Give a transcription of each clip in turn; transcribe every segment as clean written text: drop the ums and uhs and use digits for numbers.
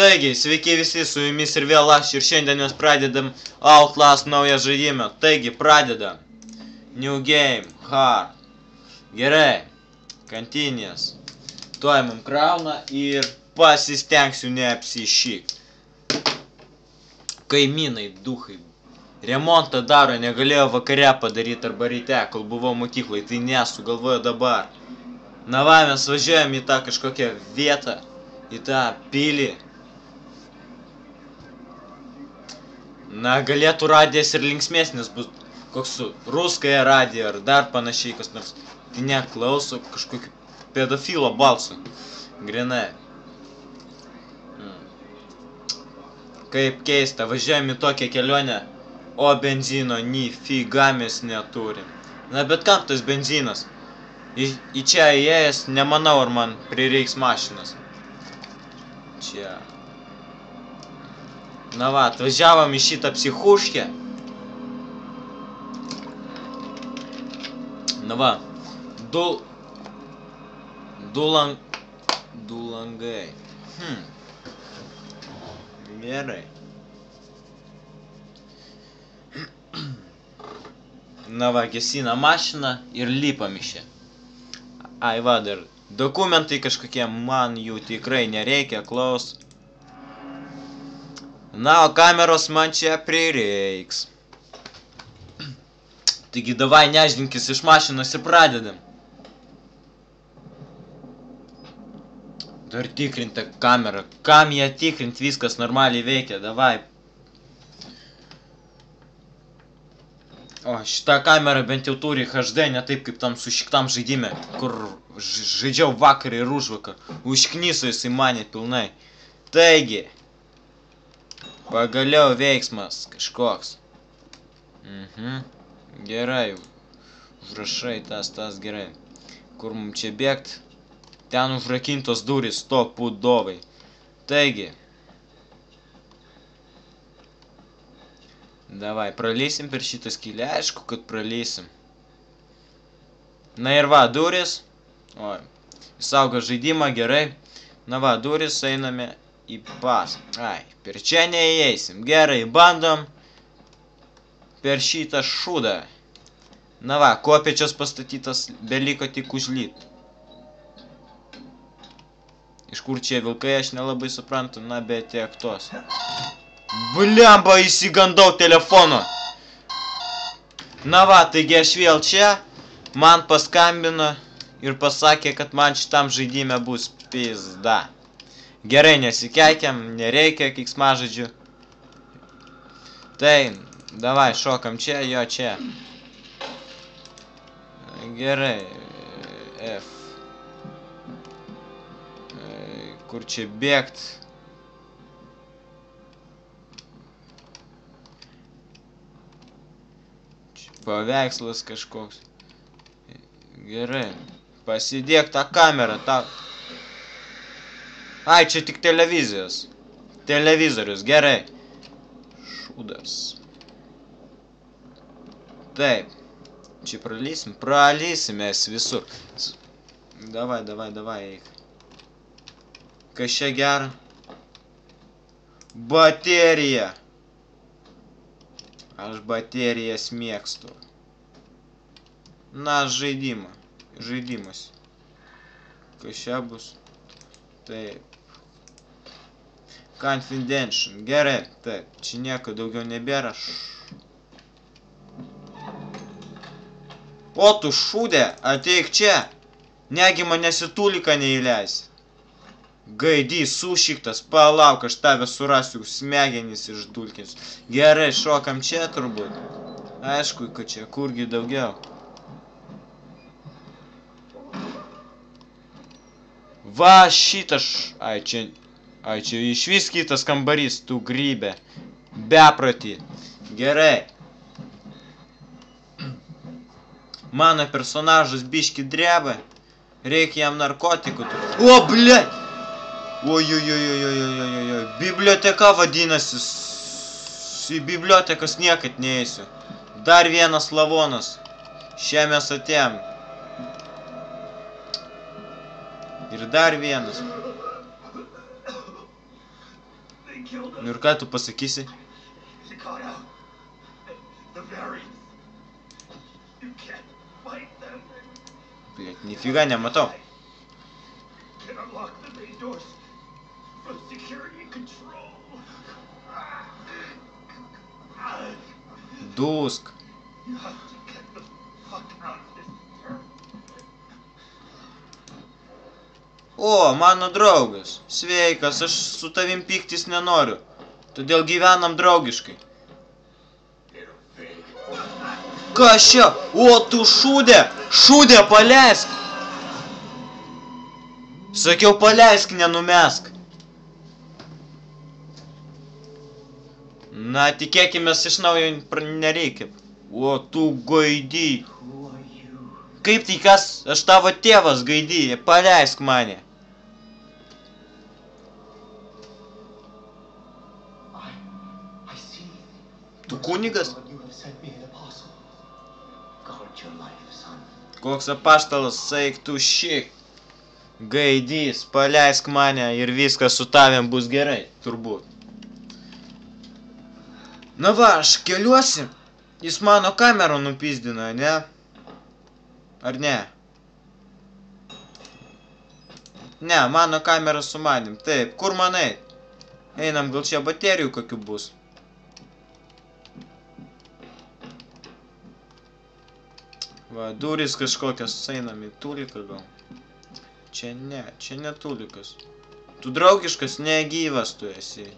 Taigi, sveiki visi, su jumis ir vėl aš, ir šiandien mes pradedam Outlast naują žaidimą. Taigi, pradedam. New game, hard. Gerai. Continuous. Tuoj mum krauna ir pasistengsiu neapsišyk. Kaimynai, duhai. Remontą daro, negalėjo vakare padaryti arba ryte, kol buvau mokyklai, tai nesugalvoju dabar. Na va, mes važiuojam į tą kažkokią vietą, į tą pilį. Na, galėtų radijas ir linksmėsnis bus, koks su ruskąją radiją ar dar panašiai kas nors. Tai neklauso kažkokio pedofilo balso. Grinai. Kaip keista, važiuojam į tokią kelionę, o benzino nifiga mes neturim. Na, bet kam tas benzinas? Į čia įėjęs, nemanau, ar man prireiks mašinas. Čia. Na va, atvažiavom į šitą psichuškę. Na va, du langai. Gerai. Na va, gesina mašiną ir lipam iš čia. Ai va, dar dokumentai kažkokie, man jų tikrai nereikia, klaus. Na, o kameros man čia prireiks. Taigi, davai, neždinkis iš mašinos ir pradedam. Dar tikrinta kamera. Kam ją tikrint, viskas normaliai veikia, davai. O, šitą kamerą bent jau turi HD, ne taip kaip tam sušiktam žaidime, kur žaidžiau vakar ir užvakar. Užknyso jisai mane pilnai. Taigi. Pagaliau veiksmas kažkoks. Gerai. Užrašai tas gerai. Kur mums čia bėgt? Ten užrakintos durys, pudovai. Taigi. Davai, pralysim per šitą skylę. Aišku, kad pralysim. Na ir va, duris. Oi. Įsaugo žaidimą, gerai. Na va, duris, einame į pas. Ai, per čia neįeisim. Gerai, bandom per šitą šūdą. Na va, kopėčios pastatytas, beliko tik užlyt. Iš kur čia vilkai, aš nelabai suprantu, na bet tiek tos. Blemba, įsigandau telefono. Na va, taigi aš vėl čia, man paskambino ir pasakė, kad man šitam žaidime bus pizda. Gerai, nesikeikiam, nereikia keiksmažodžių. Tai, davai, šokam čia, jo čia. Gerai, F. Kur čia bėgt? Čia paveikslas kažkoks. Gerai, pasidėk tą kamerą, tą... Ai, čia tik televizijos. Televizorius, gerai. Šūdas. Taip. Čia pralysim? Pralysim mes visur. Davai, eik. Kas čia gera? Baterija. Aš baterijas mėgstu. Na, žaidimas. Kas čia bus? Taip. Confidential. Gerai, taip, čia nieko daugiau nebėra. O tu šūdė, ateik čia. Negi manęs į tuliką neįleisi. Gaidį, sušiktas, palauk, aš tave surasiu, smegenys išdulkins. Gerai, šokam čia turbūt. Aišku, kad čia, kurgi daugiau. Va, šitas, ai čia išvis kitas kambarys, tu grybė. Beprotį. Gerai. Mano personažas biški dreba. Reikia jam narkotikų. O, blėt! Oi. Biblioteka vadinasi. Į bibliotekas niekad neįsiu. Dar vienas lavonas. Šią mes atėjom. Ir dar vienas. Nu ir ką tu pasakysi? Blet, nifiga nematau. Dusk. O, mano draugas. Sveikas, aš su tavim pyktis nenoriu. Todėl gyvenam draugiškai. Kas čia? O, tu šūdė! Šūdė, paleisk! Sakiau, paleisk, nenumesk. Na, tikėkimės iš naujo nereikia. O, tu gaidy. Kaip tai kas? Aš tavo tėvas, gaidy. Paleisk mane. Tu kunigas? Koks apaštalas, saik tu šik. Gaidys, paleisk mane ir viskas su tavim bus gerai, turbūt. Na va, aš keliuosi. Jis mano kamerą nupizdino, ne? Ar ne? Ne, mano kamera su manim. Taip, kur manai? Einam, gal čia baterijų kokių bus. Va, durys kažkokias, einam į tuliką gal. Čia ne tulikas. Tu draugiškas, negyvas tu esi.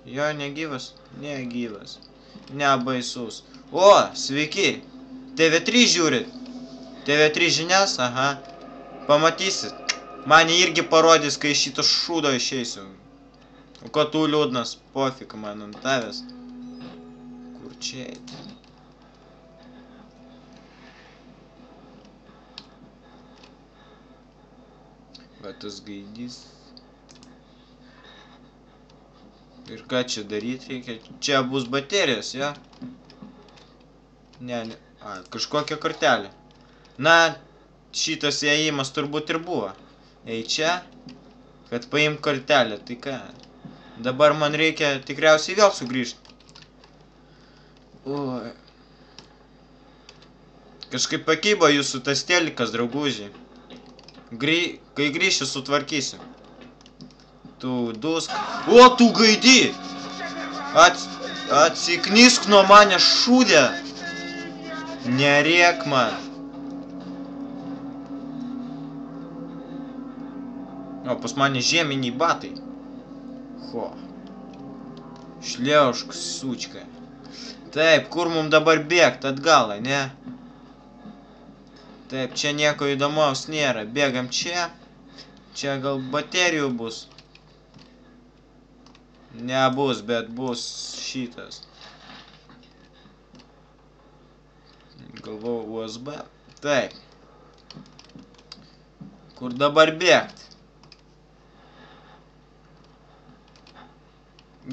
Jo, negyvas, negyvas. Nebaisus. O, sveiki. TV3 žiūrit. TV3 žinias, aha. Pamatysit. Mane irgi parodys, kai šito šūdo išeisiu. O ko tu liūdnas, pofik man ant tavęs. Kur čia eiti? Va tas gaidys. Ir ką čia daryti reikia? Čia bus baterijos, ja? Ne. A, kažkokia kortelė. Na, šitas įėjimas turbūt ir buvo. Ei čia, kad paim kortelę. Tai ką? Dabar man reikia tikriausiai vėl sugrįžti. Oi. Kažkaip pakybo jūsų tas telikas, draugužiai. Kai grįšiu, sutvarkysiu. Tu dusk. O, tu gaidy! Atsiknysk nuo mane, šūdė! Nerėk man. O, pas mane žieminiai batai. Ho. Šliaušk, sučka. Taip, kur mum dabar bėgt atgal, ne? Taip, čia nieko įdomaus nėra. Bėgam čia. Čia gal baterijų bus. Nebus, bet bus šitas. Galvau USB. Taip. Kur dabar bėgt?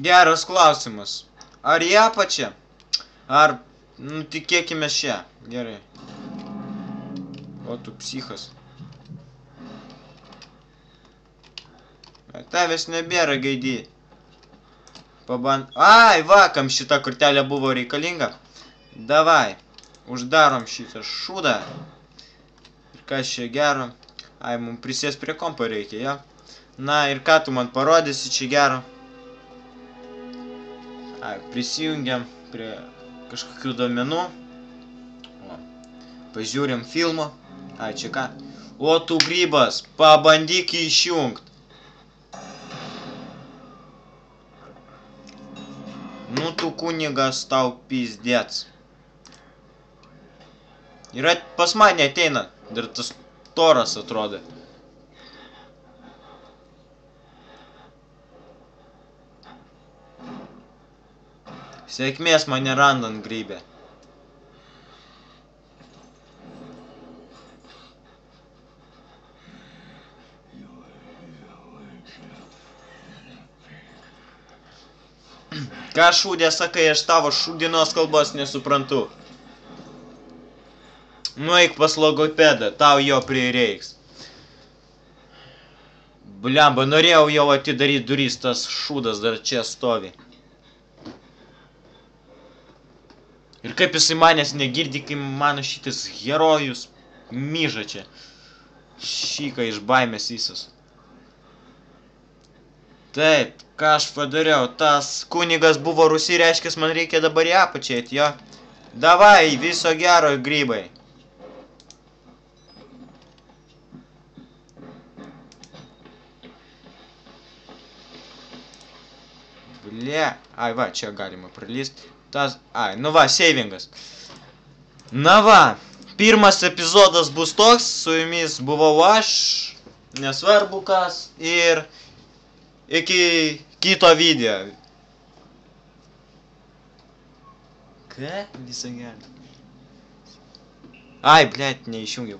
Geras klausimas. Ar į apačią? Ar, nu, tikėkime šią. Gerai. O tu psichas. Tavęs nebėra, gaidy. Ai, va, kam šita kortelė buvo reikalinga. Davai. Uždarom šitą šūdą. Ir kas čia gero? Ai, mums prisės prie kompo reikia, ja? Na, ir ką tu man parodysi čia gero? Ai, prisijungiam prie kažkokių duomenų. O, pažiūrim filmą. Ai, čia ką? O, tu grybas, pabandyk jį išjungt. Nu, tu kunigas tau pizdėts. Ir pas mane ateina. Dar tas toras atrodo. Sėkmės mane randant grybę. Ką šūdė sakai, aš tavo šūdinos kalbos nesuprantu. Nueik pas logopedą, tau jo prireiks. Bliamba, norėjau jau atidaryti duris, tas šūdas dar čia stovi. Ir kaip jisai manęs negirdi, kai mano šitas herojus myža čia. Šyka iš baimės visas. Taip, ką aš padariau, tas kunigas buvo Rusy, reiškia, man reikia dabar į apačią eit, jo. Davai, viso gero, grybai. Ble, ai va, čia galima pralyst. Tas, ai, nu va, savingas. Na va, pirmas epizodas bus toks, su jumis buvau aš, nesvarbu kas, ir iki kito video. Ką? Visą gerą. Ai, blėt, neišjungiau.